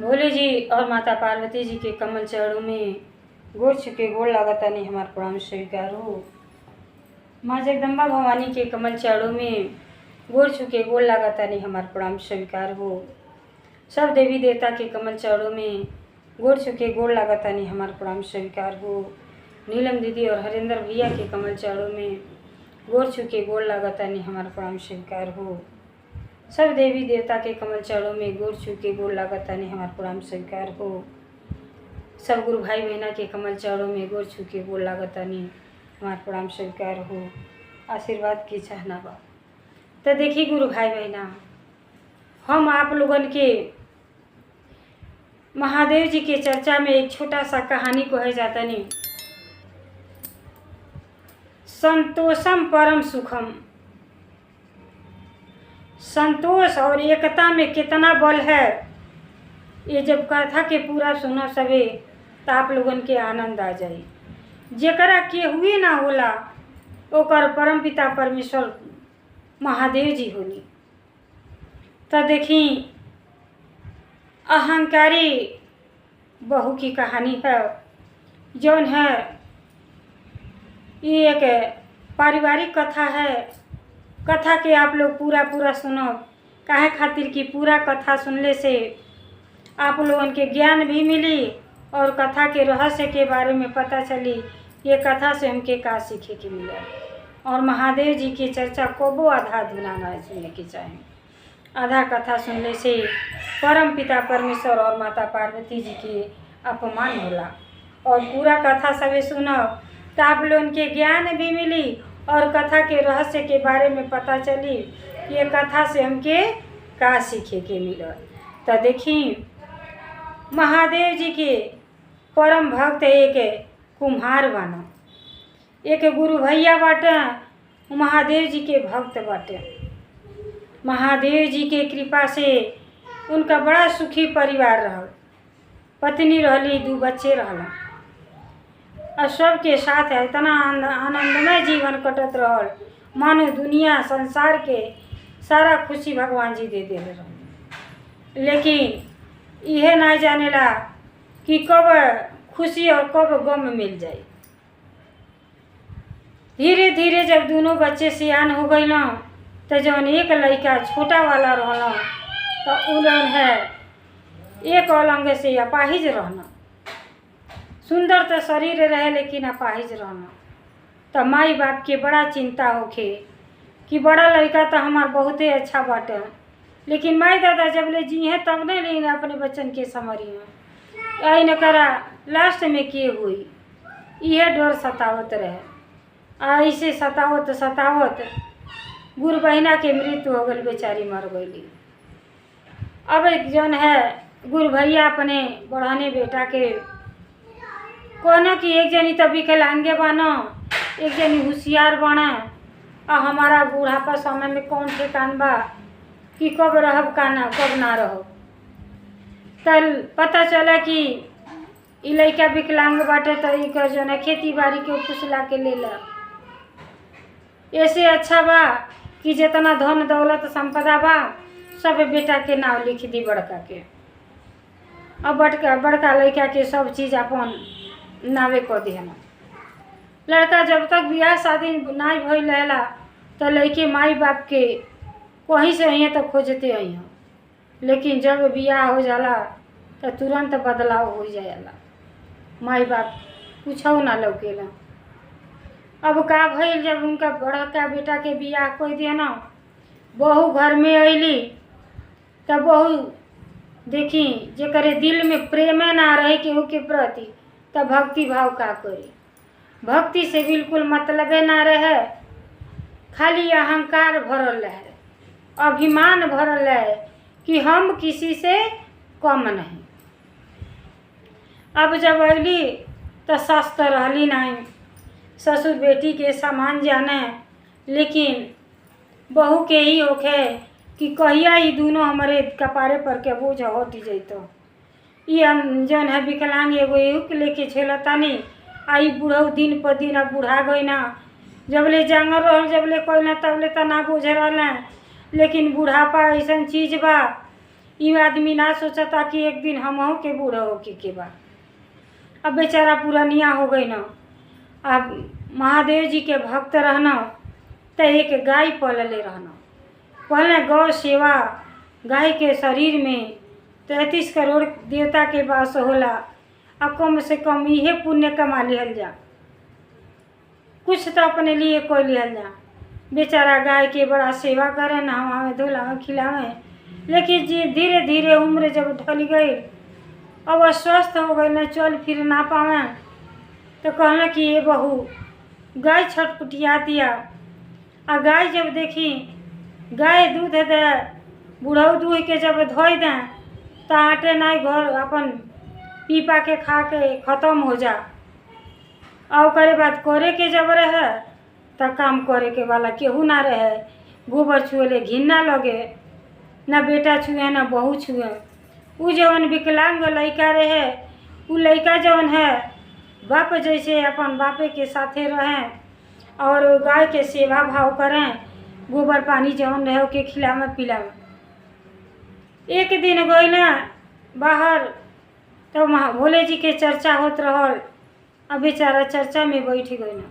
भोले जी और माता पार्वती जी के कमल चरणों में गोड़ छुके गोड़ लागतानी हमार प्रणाम स्वीकार हो। माँ जगदम्बा भवानी के कमल चरणों में गोड़ छुके गोड़ लागतानी हमार प्रणाम स्वीकार हो। सब देवी देवता के कमल चरणों में गोड़ छुके गोड़ लागतानी हमार प्रणाम स्वीकार हो। नीलम दीदी और हरेंद्र भैया के कमल चरणों में गोड़ छुके गोड़ लागतानी हमार प्रणाम स्वीकार हो। सब देवी देवता के कमल चरणों में गोड़ छुके गोड़ लागतानी हमार प्रणाम स्वीकार हो। सब गुरु भाई बहना के कमल चरणों में गोड़ छुके गोड़ लागतानी हमार प्रणाम स्वीकार हो। आशीर्वाद की चाहना बा। तो देखी गुरु भाई बहना, हम आप लोगन के महादेव जी के चर्चा में एक छोटा सा कहानी को है जाता नहीं। संतोषम परम सुखम, संतोष और एकता में कितना बल है, ये जब कथा के पूरा सुना सबे तो आप लोगन के आनंद आ जाए। जेकरा के हुए ना होला ओकर परम पिता परमेश्वर महादेव जी होली। तो देखी अहंकारी बहू की कहानी है, जौन है ये एक पारिवारिक कथा है। कथा के आप लोग पूरा सुनो, काहे खातिर कि पूरा कथा सुनने से आप लोगन के ज्ञान भी मिली और कथा के रहस्य के बारे में पता चली। ये कथा से हमके का सीखे के मिला। और महादेव जी की चर्चा को वो आधा अधूरा ना सुनने की चाहे। आधा कथा सुनने से परम पिता परमेश्वर और माता पार्वती जी के अपमान होला। और पूरा कथा सभी सुनो तो आप लोगन के ज्ञान भी मिली और कथा के रहस्य के बारे में पता चली। ये कथा से हमके का सीखे के मिला। तो देखी महादेव जी के परम भक्त एक कुम्हार बना, एक गुरु भैया बाटे महादेव जी के भक्त बाटे। महादेव जी के कृपा से उनका बड़ा सुखी परिवार रहल। पत्नी रहली, 2 बच्चे रहल और सबके साथ इतना आनंदमय जीवन कटत रहल, मानो दुनिया संसार के सारा खुशी भगवान जी दे देले रहल। लेकिन यह ना जानेला कि कब खुशी और कब गम मिल जाए। धीरे धीरे जब दोनों बच्चे सियान हो गए ना, तो जौन एक लड़का छोटा वाला रहना तो उलन है एक अलंग से अपाहिज रहना। सुंदर तो शरीर रहे लेकिन अपाहिज रहना। तो माई बाप के बड़ा चिंता होखे कि बड़ा लड़का तो हमार बहुते अच्छा बाटे, लेकिन माई दादा जब ले जी हैं तब नहीं लेकिन अपने बच्चन के समरिया आई न करा लास्ट में के हुई। यह डर सतावत रहे। ऐसे सतावत गुरु बहिना के मृत्यु हो गई, बेचारी मर गई। अब एक जन है गुरु भैया अपने बढ़ाने बेटा के कहना कि एक जनी तो विकलांगे बना, एक जनी होशियार बना। और हमारा बुढ़ापा समय में कौन ठिकान बा कि कब रहब का ना कब ना रहब। तल पता चला कि ई लड़का विकलांग बाटे तो इकर जन है खेती बाड़ी के फुसला के ले ला। ऐसे अच्छा बा कि जितना धन दौलत संपदा बा सब बेटा के नाम लिख दी बड़का के। अब बड़का लड़का के सब चीज़ अपन नावे कर दिहना। लड़का जब तक बियाह शादी नहीं भइल रहेला तो लड़के माई बाप के कहीं से अइहे तो खोजते अइहे, लेकिन जब बियाह हो जाला तो तुरंत बदलाव हो जाएला। माई बाप कुछो ना लौकेला। अब का भइल, जब उनका बड़का बेटा के बियाह कर दिया ना, बहू घर में अइली तो बहू देखी जेकरे दिल में प्रेम ना रहे केहू के प्रति तो भक्ति भाव का करी। भक्ति से बिल्कुल मतलबे ना रहे, खाली अहंकार भरल रहे, अभिमान भरल रहे कि हम किसी से कम नहीं। अब जब अली तो सस तो रहली नहीं, ससुर बेटी के समान जाने, लेकिन बहू के ही होखे कि कहिया ही दोनों हमारे कपारे पर के बोझ हट जैतो। ये जन है विकलांग एगो एहू लेके झेलता नहीं। आई बूढ़ऊ दिन पर दिन अब बूढ़ा गई ना, जब ले जंगल रहल जब ले कोई ना तब ले तो ना बोझ रहा। लेकिन बुढ़ापा ऐसा चीज़ बा, ये आदमी ना सोचा था कि एक दिन हमहू के बूढ़ा होके के बा। अब बेचारा पुरानिया हो गई न। अब महादेव जी के भक्त रहना तो एक गाय पलले रहना। पहले गौ सेवा, गाय के शरीर में 33 करोड़ देवता के वास होला। अब कम से कम यह पुण्य कमा लिहल जा, कुछ तो अपने लिए कोई लिहल जा। बेचारा गाय के बड़ा सेवा करे, नहवावे धुलावे खिलावे। लेकिन जी धीरे धीरे उम्र जब ढल गई, अब अस्वस्थ हो गई, न चल फिर ना पावे, तो कहना कि ये बहू गाय छटपुटिया दिया। आ गाय जब देखी गाय दूध दे, बूढ़ऊ दूह के जब धोई दें तो आटे नहीं घर अपन पीपा के खा के ख़त्म हो जा। और करे बात करे के जब रहे तो काम करे के वाला केहू ना रहे। गोबर छुएले घिन ना लगे, ना बेटा छुए ना बहू छुए। उ जवन विकलांग लड़का रहे, उ लड़का जवन है बाप जैसे अपन बापे के साथे रहें और गाय के सेवा भाव करें, गोबर पानी जवन रहे के खिलावे पिलावे। एक दिन गई ना बाहर तो भोले जी के चर्चा होत रहल। अब बेचारा चर्चा में बैठ गई ना,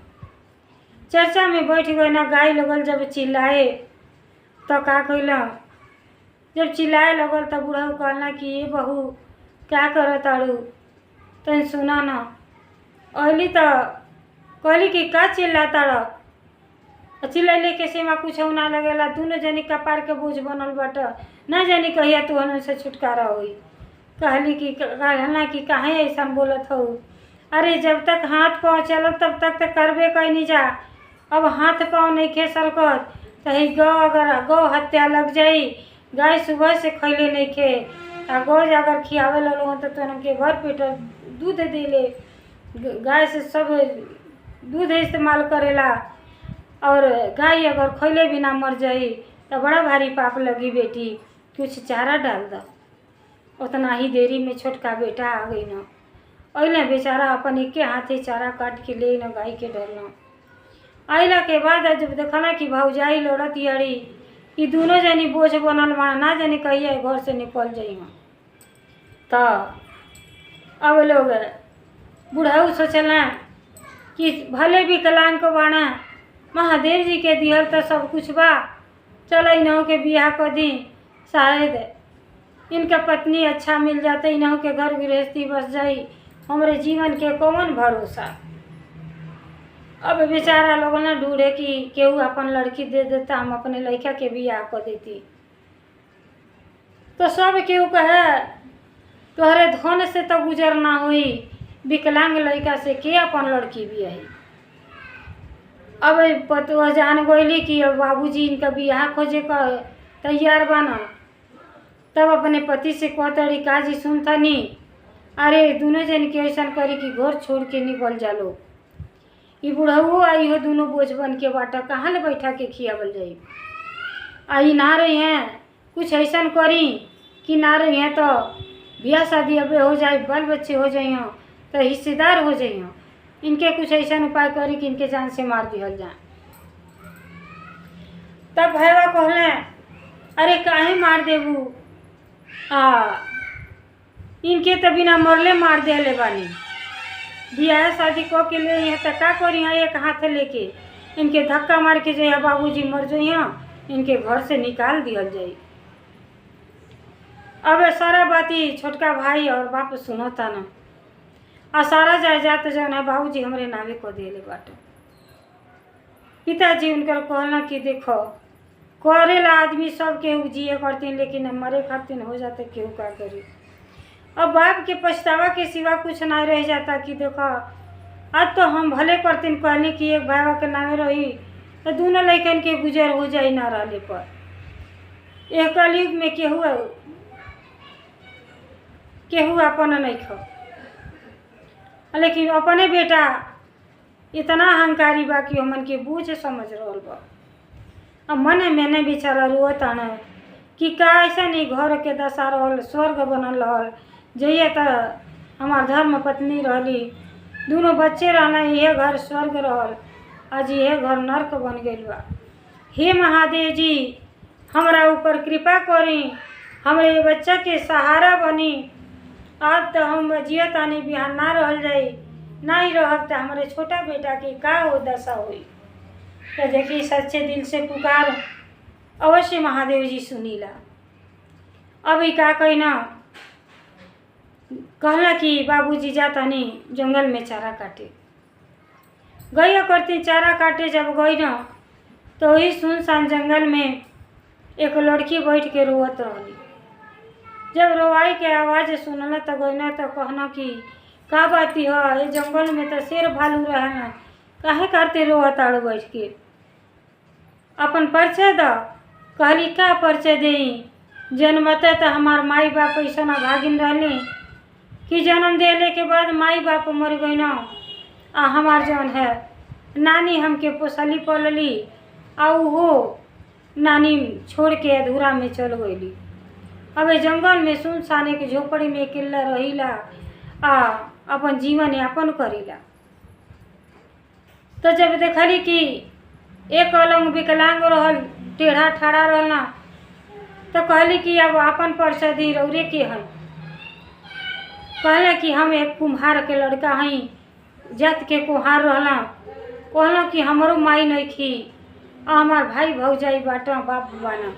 चर्चा में बैठ गई ना। गाय लगल जब चिल्लाए तो का कहला, जब चिल्लाए लगल तो बूढ़ऊ कहना कि ये बहू क्या करत ताड़ू, तन सुना ना। अली तो कहली कि का चिल्ला ताड़, चिल्लैले के सेमा कुछ ना लगेला। दोनों जनी कपार के बोझ बनल बट, ना जानी कहिया तू से छुटकारा होई। कहली कि कहना कि काहे ऐसा बोलत हो। अरे जब तक हाथ पाँव चलत तब तक तो करबे कैनी जा। अब हाथ पाँव नहीं खे सरकत तो गौ अगर गौ हत्या लग जाई। गाय सुबह से खैले नहीं खे, आ गौ अगर खियावे लगो तो उनके भर पेट दूध दे ले। गाय से सब दूध इस्तेमाल करेला, और गाय अगर खैले बिना मर जाई तो बड़ा भारी पाप लगी। बेटी कुछ चारा डाल दो। उतना ही देरी में छोटका बेटा आ गई न। अइले बेचारा अपन एके हाथे चारा काट के ले न गाय के डरना। आइला के बाद जब देखना कि भौजाई लड़त यारी, कि दोनों जनी बोझ बनल माना, ना जानी कहिए घर से निकल जाई। तो अब लोग बूढ़ऊ सोचला कि भले विकलांग को बाना, महादेव जी के दिहल तो सब कुछ बा, चल इन्हों के बियाह कर दी। शायद इनका पत्नी अच्छा मिल जाते, इन्हों के घर गृहस्थी बस जाई। हमारे जीवन के कौन भरोसा। अब बेचारा लोग ना ढूंढे कि केहू अपन लड़की दे देता, हम अपने लड़का के बियाह कर देती। तो सब केहू कहे तोहरे धन से तो गुजर ना हुई, विकलांग लड़का से के अपन लड़की बियाही। अब पतुआ जान गईली कि अब बाबूजी इनका बियाह खोजे का तैयार बना। तब अपने पति से कह तरीका जी सुनता नहीं, अरे दोनों जन के ऐसा करी कि घर छोड़ के निकल जालो। ये बुढ़ऊ आई हो दोनों बोझ बन के बाटा, कहाँ ले बैठा के खियावल जाई। आई ना रही हैं कुछ ऐसा करी कि ना रही हैं तो ब्याह शादी अब हो जाए, बाल बच्चे हो जाइए तो हिस्सेदार हो जाइए। इनके कुछ ऐसा उपाय करी कि इनके जान से मार दिया जाए। तब भैया कहले अरे काहे मार देबू, इनके तो बिना मरले मार देले बानी। बियाह शादी को के ले यहाँ तक का करी, एक हाथ लेके इनके धक्का मार के जो है बाबूजी मर जाइए, इनके घर से निकाल दिया जाए। अब सारा बाती छोटका भाई और बाप सुनता ना, आ सारा जायदाद जो है बाबूजी हमरे नावे को दिले बाटे। पिताजी उनकर कहना कि देखो करेला आदमी सब केहू जिए करतीन, लेकिन मरे खातिर हो जाते केहू का करी। अब बाप के पछतावा के सिवा कुछ ना रह जाता कि देखो आज तो हम भले करतीन कहली कि एक भाई के नामे रही तो दोनों लड़कन के गुजर हो जाए ना रहले पर। एक कलयुग में केहू अपन नहीं खो, लेकिन अपने बेटा इतना अहंकारी बा कि हमन के बूझ समझ रहल बा। अब मने मैंने बेचारा रोत आना कि का ऐसा नहीं घर के दशा रहल, स्वर्ग बनल रहल जइए तो हमार धर्म पत्नी रहली, दोनों बच्चे रहना, यह घर स्वर्ग रहल, आज यह घर नर्क बन गई बा। हे महादेव जी हमरा ऊपर कृपा करी, हमरे ये बच्चा के सहारा बनी। आज तो हम जियत आनी बिहान ना रहल जाई, ना ही रहब तो हमारे छोटा बेटा की का हो दशा हुई। तो देखिए सच्चे दिल से पुकार अवश्य महादेव जी सुनीला। अभी का कहना कहला कि बाबूजी जातानी जंगल में चारा काटे। गैया करती चारा काटे। जब गई न तो वही सुनसान जंगल में एक लड़की बैठ के रोवत रहली। जब रोवाई के आवाज़ सुनला तो गईना तो कहना कि का बात है, ये जंगल में तो शेर भालू रहना, काहे करते रोवत आड़ो बैठ के। अपन परिचय द। कहली का परिचय देई, जन्मते तो हमार माई बाप ऐसा भागिन रहली कि जन्म देले के बाद माई बाप मर गई न। आ हमार जौन है नानी हमके पोसली पलली, आ वो नानी छोड़ के अधूरा में चल गईली। अब जंगल में सुनसान एक झोपड़ी में अकेला रहीला आ अपन जीवन यापन करीला। तो जब देखली कि एक अलंग विकलांग रहल, टेढ़ा ठाड़ा रहना, तो कहली कि अब अपन परिचय दी रौरे के हैं। कहले कि हम एक कुम्हार के लड़का हई, जात के कुम्हार रहला। कहला कि हमरो माई नहीं थी, हमार भाई भौजाई बाटा बाप बाना,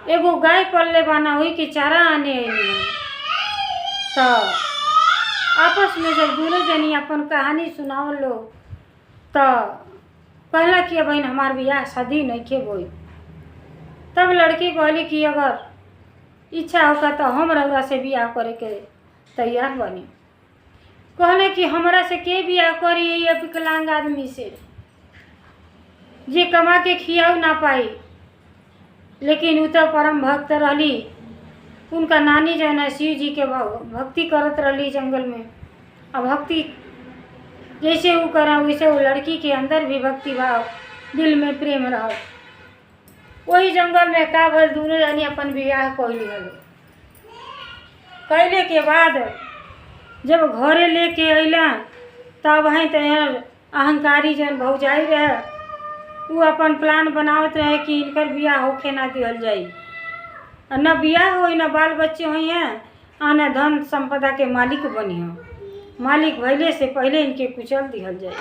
एगो गाय पलले बाना, हुई कि चारा आने अइली। तो आपस में जब दोनों जनी अपन कहानी सुनावल लो तो कहला कि अब हमार बियाह शादी नहीं के बोई। तब लड़की कहली कि अगर इच्छा होगा तो हम रउरा से बियाह करे के तैयार बनी। कहले कि हमरा से के बियाह करी ये विकलांग आदमी से, जे कमा के खियाऊ ना पाई। लेकिन उ तो परम भक्त रहली। उनका नानी जो है ना शिव जी के भक्ति करत रहली जंगल में। अब भक्ति जैसे वो करा वैसे वो लड़की के अंदर भी भक्ति भाव, दिल में प्रेम रहा। वही जंगल में का भर दोनों जानी अपन बियाह कैली हलो। कैले के बाद जब घरे लेके अइला तब है तो अहंकारी जन भौजाई रहे, वो अपन प्लान बनावत रहे कि इनकर बियाह होके ना दिहल जाई। न बियाह होई, न बाल बच्चे हुई हैं, आ न धन संपदा के मालिक बनी हो। मालिक भइले से पहले इनके कुचल दिहल जाए।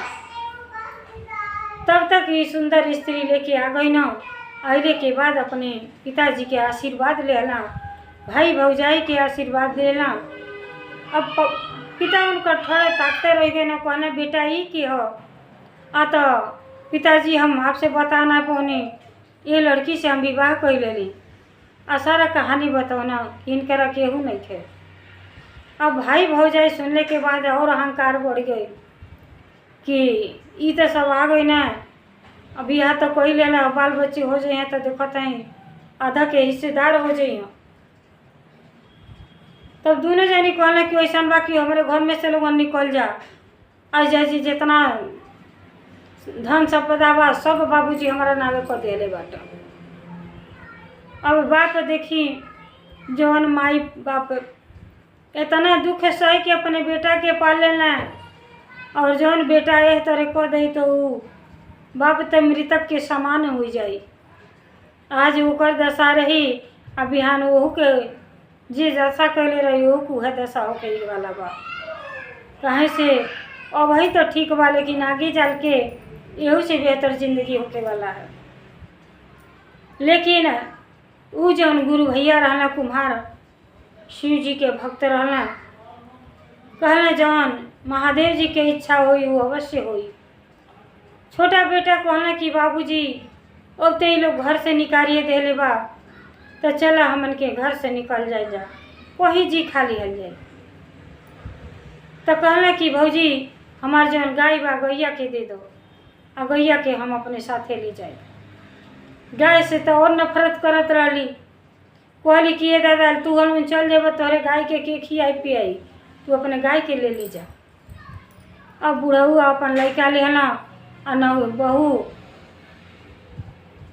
तब तक ये सुंदर स्त्री लेके आ गई न। अइले के बाद अपने पिताजी के आशीर्वाद लेला, भाई भौजाई के आशीर्वाद लेला। अब पिता उनका थोड़ा ताकते रह गए न, कहना बेटा ही की हो। आ तो पिताजी हम आपसे बताना पौने, ये लड़की से हम विवाह कर लेली। आ सारा कहानी बताना, इनकरा केहू नहीं थे। अब भाई भौजाई सुनने के बाद और अहंकार बढ़ गई कि ई तो सब आ गई ना, अब यहाँ तो कोई लेना, बाल बच्चे हो जाए तो देखते हैं आधा के हिस्सेदार हो जाइए। तब दोनों जनी कहला कि वैसा बाकी हमारे घर में से लोगन निकल जा, आज जैसे जितना धन संपदा बा सब बाबूजी हमारा नावे कर दिले बाटा। अब बाप देखी जवन माई बाप इतना दुख सह के अपने बेटा के पाले ना, और जौन बेटा एह तरह कर दे तो बाप तो मृतक के समान हो जाई। आज ओकर दशा रही, अब बिहान ओहू के जे दशा कैले रही ओहू को है दशा हो के वाला बा। कहे से अब ही तो ठीक बा, लेकिन आगे चल के यहू से बेहतर जिंदगी होके वाला है। लेकिन उ जौन गुरु भैया रहना कुम्हार, शिव जी के भक्त रहना, कहना जौन महादेव जी के इच्छा हुई वो अवश्य हुई। छोटा बेटा कहना कि बाबूजी अब तो ये लोग घर से निकालिए देले बा, तो चला हमन के घर से निकल जाए जा, वही जी खा लिहल जाए। तो कहना कि भौजी हमार जौन गाय बा गैया के दे दो, और गैया के हम अपने साथे ले जाए। गाय से तो और नफरत करत रहली। कहली कि ये दादा तू हल चल जेब, तोहरे गाय के खियाई पियाई, तू अपने गाय के ले ली जा। अब बुढ़ऊ अपन लड़का लेना आ न बहू,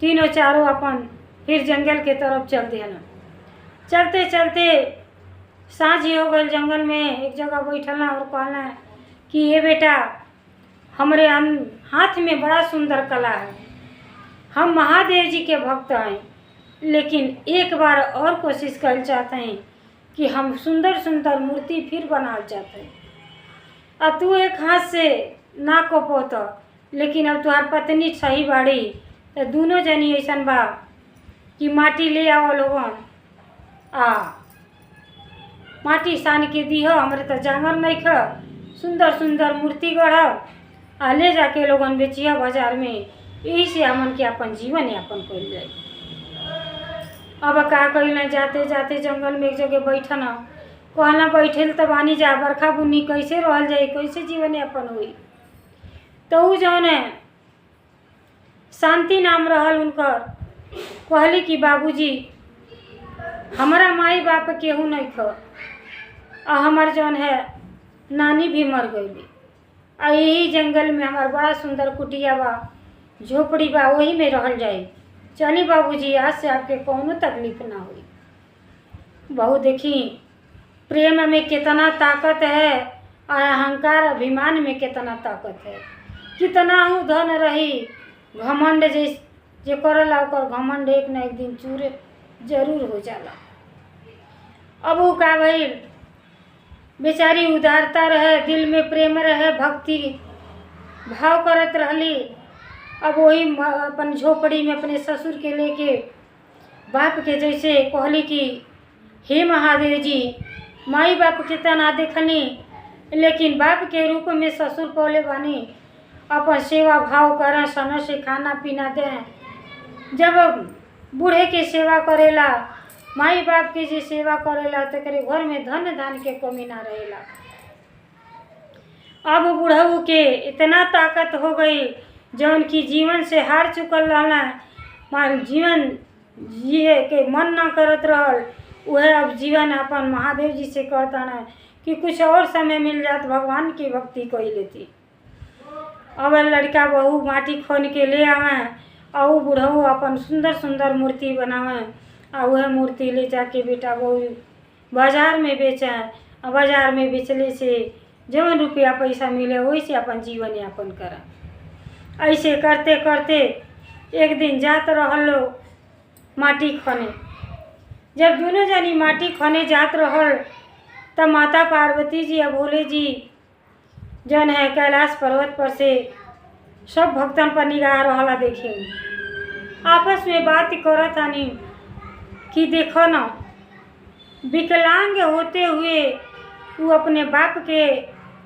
तीनों चारों अपन फिर जंगल के तरफ चल देना। चलते चलते साँझ ही हो गई। जंगल में एक जगह बैठना और कहना कि ये बेटा हमरे हाथ में बड़ा सुंदर कला है, हम महादेव जी के भक्त हैं, लेकिन एक बार और कोशिश कर चाहते हैं कि हम सुंदर सुंदर मूर्ति फिर बना चाहते हैं। और तू एक हाथ से ना कोपोत, लेकिन अब तुहार पत्नी सही बाड़ी तो दोनों जनी ऐसन बा कि माटी ले आओ लोगन आ माटी सान के दीह, हमरे तो जांगर नहीं ख, सुंदर सुंदर मूर्ति गढ़ आ ले जाके लोगन बेचिया बाजार में। यही से हमन के अपन जीवन यापन कइल जाए। अब का कइल, जाते जाते जंगल में एक जगह बैठन, कहना बैठल तो बानी जा, बरखा बुन्नी कैसे रहल जाए, कैसे जीवन यापन हुई। तो उ जौन है शांति नाम रहल उनकर, कहली कि बाबूजी हमारा माई बाप केहू नहीं ख, आ हमार जौन है नानी भी मर गईली, आ यही जंगल में हमार बड़ा सुंदर कुटिया बा, झोपड़ी बा, वही में रहल जाए। चली बाबूजी, आज से आपके कौनो तकलीफ ना हुई। बहू देखी प्रेम में कितना ताकत है और अहंकार अभिमान में कितना ताकत है। कितना हूँ धन रही, घमंड जे करला ओकर घमंड एक ना एक दिन चूर जरूर हो जाला। अब वो का भइल, बेचारी उदारता रहे, दिल में प्रेम रहे, भक्ति भाव करत रहली। अब वही अपन झोपड़ी में अपने ससुर के लेके बाप के जैसे कहली कि हे महादेव जी, माई बाप के तना देखनी, लेकिन बाप के रूप में ससुर पौले बानी, अपन सेवा भाव करें, समय से खाना पीना दें। जब बूढ़े के सेवा करेला, माई बाप के जे सेवा करेला, तो करे घर में धन धान के कमी ना रहेला। अब बूढ़ऊ के इतना ताकत हो गई, जौन की जीवन से हार चुकल रहना, मान जीवन जिए के मन ना करत रहल, वह अब जीवन अपन महादेव जी से कहता ना कि कुछ और समय मिल जात, भगवान की भक्ति कोई लेती। अब लड़का बहू माटी खोन के ले आवे और वो बूढ़ऊ अपन सुंदर सुंदर मूर्ति बनावे, और वह मूर्ति ले जाके बेटा बहू बाजार में बेचे, और बाजार में बेचले से जवन रुपया पैसा मिले वही से अपन जीवन यापन करा। ऐसे करते करते एक दिन जात रहल लोग माटी खने। जब दोनों जनी माटी खने जात रहल, तब माता पार्वती जी और भोले जी जौन है कैलाश पर्वत पर से सब भक्तन पर निगाह रहला देखे। आपस में बात करत आनी कि देखो ना, विकलांग होते हुए वो अपने बाप के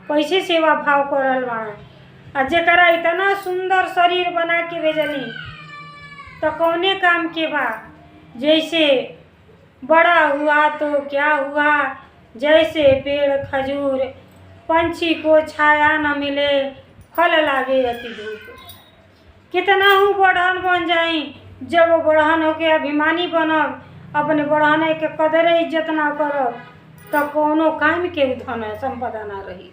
कैसे सेवा भाव करल बाड़ा, आ जरा इतना सुंदर शरीर बना के भेजली तो कौने काम के बा। जैसे बड़ा हुआ तो क्या हुआ, जैसे पेड़ खजूर, पंछी को छाया न मिले, फल लागे अति धूप। कितना हूँ बढ़न बन जाई, जब वो बढ़न होके अभिमानी बनब, अपने बढ़ने के कदर इज्जत ना करब, तो कोनो काम के धन संपदा ना रही।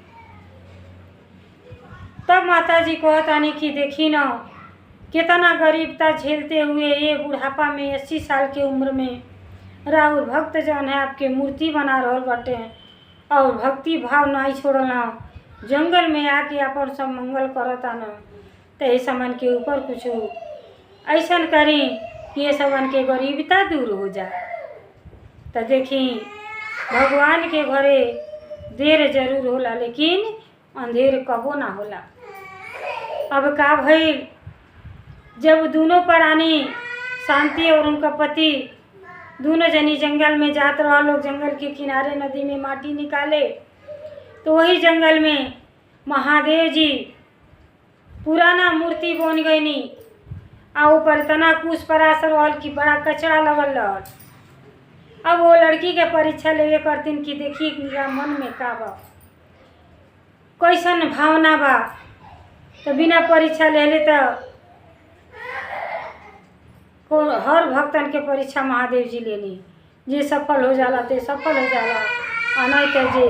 तब माता जी कहतानी कि देखी न, कितना गरीबता झेलते हुए ये बुढ़ापा में 80 साल के उम्र में राहुल भक्त जौन है आपके मूर्ति बना रहल बाटे, और भक्ति भाव नहीं छोड़ना, जंगल में आके अपन सब मंगल करता न। तो ये समन के ऊपर कुछ ऐसा करी कि ये समन के गरीबता दूर हो जाए। तो देखी भगवान के घरे देर जरूर होला, लेकिन अंधेर कबो ना होला। अब का भइल, जब दोनों प्राणी शांति और उनका पति दोनों जनी जंगल में जात रहा लोग, जंगल के किनारे नदी में माटी निकाले, तो वही जंगल में महादेव जी पुराना मूर्ति बन गईनी, आ ऊपर इतना कुछ परासर रहल कि बड़ा कचरा लगल रहल। अब वो लड़की के परीक्षा लेवे करतीन कि देखी मेरा मन में का बा, कैसन भावना बा। तो बिना परीक्षा ले ले तो हर भक्तन के परीक्षा महादेव जी लेनी, जे सफल हो जाला ते सफल हो जाला, आ नहीं तो जे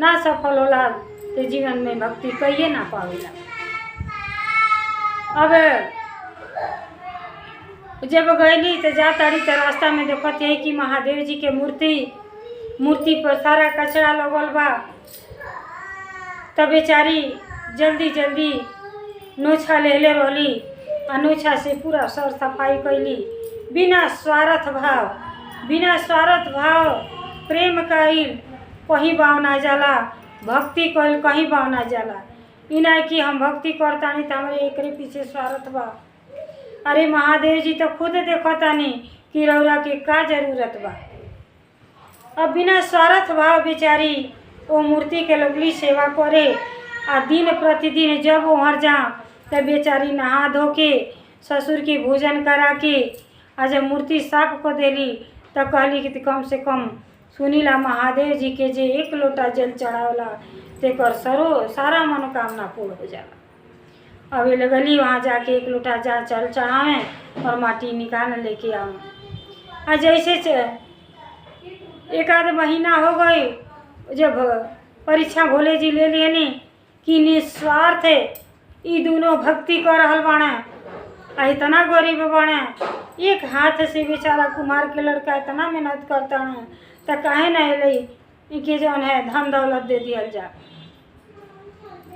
ना सफल होला ते जीवन में भक्ति कहिए ना पावेला। अब जब गईली तो जा तारी तो रास्ता में देखत है कि महादेव जी के मूर्ति पर सारा कचरा लगल बा। तब बेचारी जल्दी जल्दी नोछा ले रहली, आ नोछा से पूरा सर सफाई कैली, बिना स्वार्थ भाव प्रेम कईल कहीं बाव ना जाला, भक्ति कईल कहीं बाव ना जाला। ई नहीं कि हम भक्ति करतानी तो हमारे एकरे पीछे स्वार्थ बा। अरे महादेव जी तो खुद देखतानी कि रौरा के का जरूरत बा। अब बिना स्वार्थ भाव बेचारी वो मूर्ति के लगली सेवा करे आ दिन प्रतिदिन जब वहाँ जा तब बेचारी नहा धो के ससुर के भोजन करा के आ जब मूर्ति साफ कर देली तो कहली कि कम से कम सुनीला महादेव जी के जे 1 लोटा जल चढ़ावला तेकर सारा मनोकामना पूर्ण हो जाला। अभी लगली वहाँ जाके 1 लोटा जल चढ़ावे और माटी निकाल लेके आऊँ। आ जैसे 1 आध महीना हो गई जब परीक्षा भोले जी ले लेनी कि निस्वार्थ ई दोनों भक्ति कर रहल बाणे आ इतना गरीब बाणे, एक हाथ से बेचारा कुमार के लड़का इतना मेहनत करता है तो काहे न अलै इनके जौन है धन दौलत दे दिया जा।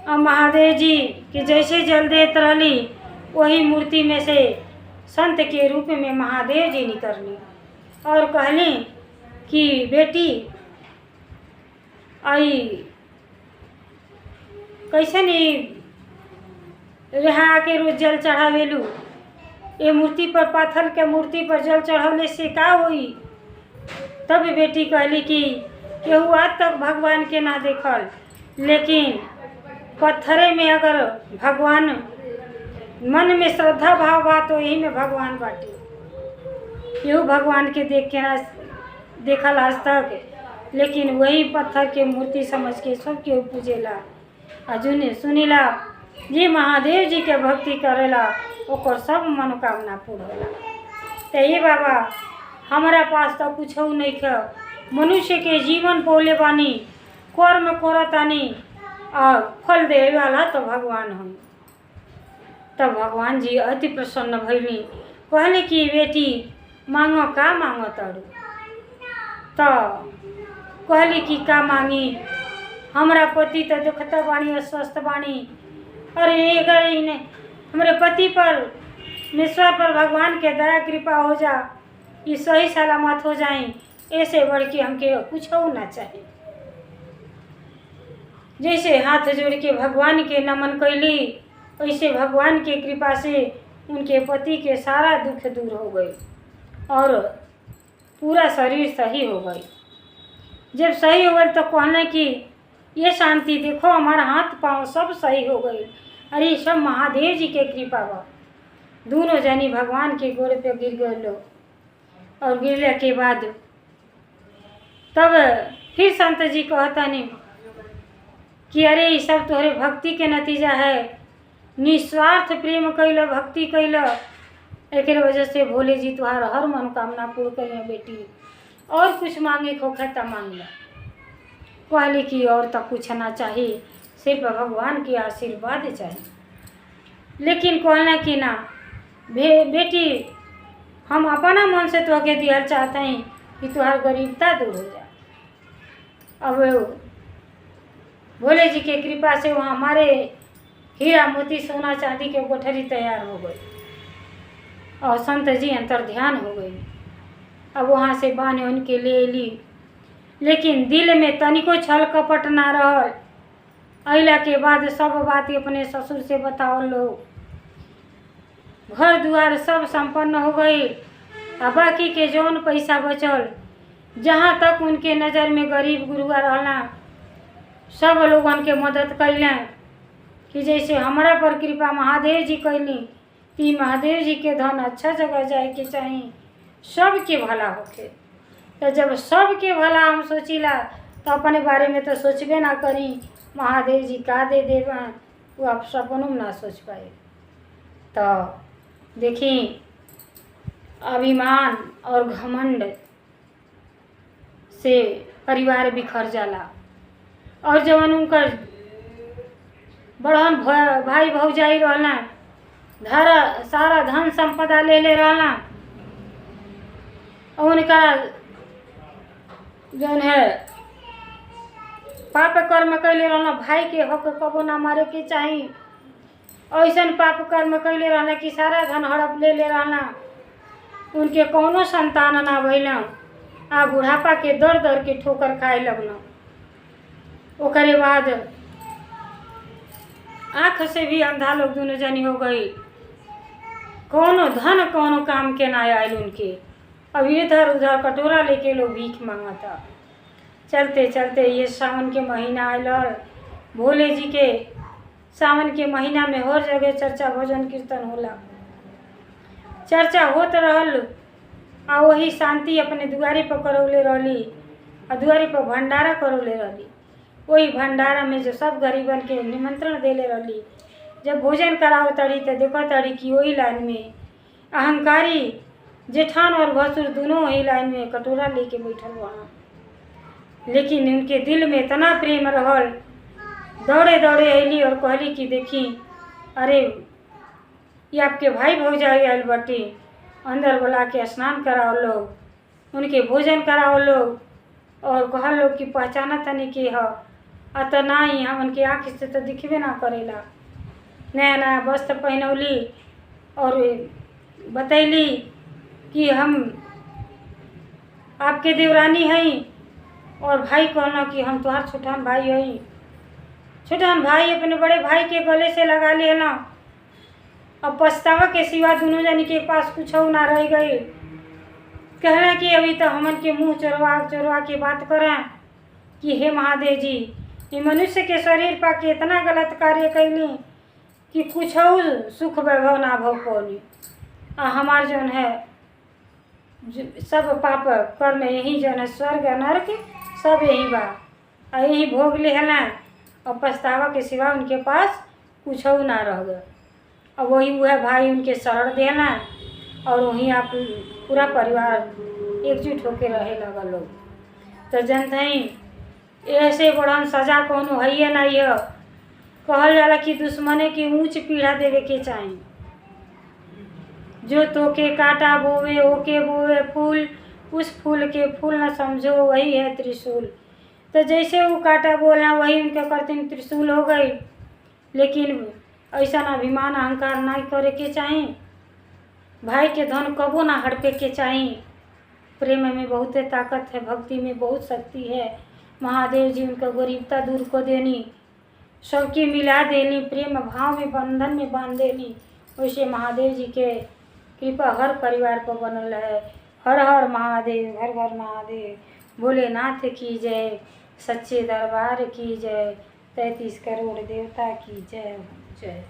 अब महादेव जी के जैसे जल देत रहली वही मूर्ति में से संत के रूप में महादेव जी निकलनी और कहली कि बेटी आई कैसे नहीं रहा के रोज जल चढ़ावेलू, ये मूर्ति पर पत्थर के मूर्ति पर जल चढ़ाने से का होई। तब बेटी कहली कि केहू आज तक भगवान के ना देखल, लेकिन पत्थरे में अगर भगवान मन में श्रद्धा भाव बा तो यही में भगवान बाटे। केहू भगवान के देख के ना देखल आज तक, लेकिन वही पत्थर के मूर्ति समझ के सब केहू पूजेला। अजुने सुनीला जी महादेव जी के भक्ति करेला ओकर सब मनोकामना पूर्ण होला। तो ये बाबा हमारा पास तो कुछ नहीं ख, मनुष्य के जीवन पौले बानी कर्म करतानी और फल दे वाला तो भगवान हम। तब भगवान जी अति प्रसन्न भैली, कहले कि बेटी मांगो का मांगो तारू। तो कहली कि का मांगी, हमारा पति तो दुखता बाणी अस्वस्थ बाणी, अरे अगर इन्हें हमारे पति पर ईश्वर पर भगवान के दया कृपा हो जा, ये सही सलामत हो जाए, ऐसे बढ़ के हमके कुछ हो ना चाहिए। जैसे हाथ जोड़ के भगवान के नमन कैली वैसे भगवान के कृपा से उनके पति के सारा दुख दूर हो गई और पूरा शरीर सही हो गई। जब सही हो गई तो कहना कि ये शांति देखो हमारा हाथ पांव सब सही हो गई, अरे सब महादेव जी के कृपा बा। दोनों जनी भगवान के गोड़ पे गिर गए लोग और गिरने के बाद तब फिर संत जी कहता नहीं कि अरे ये सब तोहरे भक्ति के नतीजा है, निस्वार्थ प्रेम कैल भक्ति कैल, एक वजह से भोले जी तुम्हार हर मनोकामना पूर्ण करें बेटी। और कुछ मांगे खोखे तो मांग लो। कहली कि और तो कुछ ना चाहिए, सिर्फ भगवान के आशीर्वाद चाहिए। लेकिन कहना कि ना बेटी हम अपना मन से तोहके दिया चाहते हैं कि तुम्हार गरीबता दूर हो जाए। अब भोले जी के कृपा से वहाँ हमारे हीरा मोती सोना चांदी के कोठरी तैयार हो गई और संत जी अंतर ध्यान हो गई। अब वहाँ से बाने उनके ले ली, लेकिन दिल में तनिको छल कपट ना रहल। अइला के बाद सब बात अपने ससुर से बताओ लोग, घर द्वार सब संपन्न हो गई। अब बाकी के जौन पैसा बचल, जहाँ तक उनके नज़र में गरीब गुरुआ रहना, सब लोगन के मदद कैलें कि जैसे हमारा पर कृपा महादेव जी कैली, ती महादेव जी के धन अच्छा जगह जाए के चाहिए, सबके भला होके। तो जब सबके भला हम सोचिला तो अपने बारे में तो सोचबे ना करी, महादेव जी का दे देवा वो आप सपनों में ना सोच पाए। तो देखी अभिमान और घमंड से परिवार बिखर जाला और जवन उनकर बड़हन भाई भौजाई रहना धारा सारा धन संपदा ले रहना और उनका जौन है पाप कर्म कैले रहना, भाई के हक कबो ना मारे के चाहिए। ऐसा पाप कर्म कैले रहना कि सारा धन हड़प ले रहना, उनके कौनो संतान ना भइलन। आ बुढ़ापा के दर दर के ठोकर खाए लगलन। ओकरे बाद आँख से भी अंधा लोग दोनों जनी हो गई। कौनो धन कौनो काम के ना आयल उनके। अब इधर उधर कटोरा लेके लोग भीख मांगता। चलते चलते ये सावन के महीना आयल। भोले जी के सावन के महीना में हर जगह चर्चा भजन कीर्तन होला। चर्चा होत रहल आ वही शांति अपने दुआरे पर करौले रहली। और दुआरे पर भंडारा करौले रहली। वही भंडारा में जो सब गरीबन के निमंत्रण देले रहली। जब भोजन कराओ तड़ी तो देखो तड़ी कि वही लाइन में अहंकारी जेठान और भसुर दोनों वही लाइन में कटोरा लेके बैठल वहाँ। लेकिन उनके दिल में इतना प्रेम रहल। दौड़े दौड़े अली और कहली कि देखी, अरे ये आपके भाई भौजाई आयल बाटी, अंदर बुला के स्नान कराओ लोग, उनके भोजन कराओ लोग। और कह लोग कि पहचाना तनी के ह अत नहीं, हम उनके आँख से तो दिखबे ना करेला। नया नया वस्त्र पहनौली और बतैली कि हम आपके देवरानी हई। और भाई कहना कि हम तुम्हार छोटन भाई हई। छोटन भाई अपने बड़े भाई के गले से लगा ले ना। अब पछतावा के सिवा दोनों जनी के पास कुछ ना रह गई। कहना कि अभी तो हमन के मुंह चोरवा चोरवा के बात करें कि हे महादेव जी, ये मनुष्य के शरीर पा के इतना गलत कार्य कैली कि कुछ सुख वैभव ना भव पौली। हमार जौन है सब पाप कर्म यही जौन है स्वर्ग नरक सब यही बा। यही भोग ले है ना। और पछतावा के सिवा उनके पास कुछ ना रह गया। और वही वह भाई उनके शरण देना। और वहीं आप पूरा परिवार एकजुट होके रहे लगा लोग। तो जनते ही ऐसे बड़न सजा कोनो है नहीं है। कहल जाला कि दुश्मने की ऊंच पीढ़ा देवे के चाहिए। जो तोके काटा बोवे ओके बोवे फूल, उस फूल के फूल न समझो वही है त्रिशूल। तो जैसे वो काटा बोला वही उनके करते त्रिशूल हो गई। लेकिन ऐसा अभिमान अहंकार नहीं करे के चाहिए। भाई के धन कबो ना हड़पे के चाहिए। प्रेम में बहुत ताकत है, भक्ति में बहुत शक्ति है। महादेव जी उनका गरीबता दूर को देनी, सबकी मिला देनी, प्रेम भाव में बंधन में बांध देनी। वैसे महादेव जी के कृपा हर परिवार पर बनल है। हर हर महादेव, हर हर महादेव। भोलेनाथ की जय, सच्चे दरबार की जय, 33 करोड़ देवता की जय जय।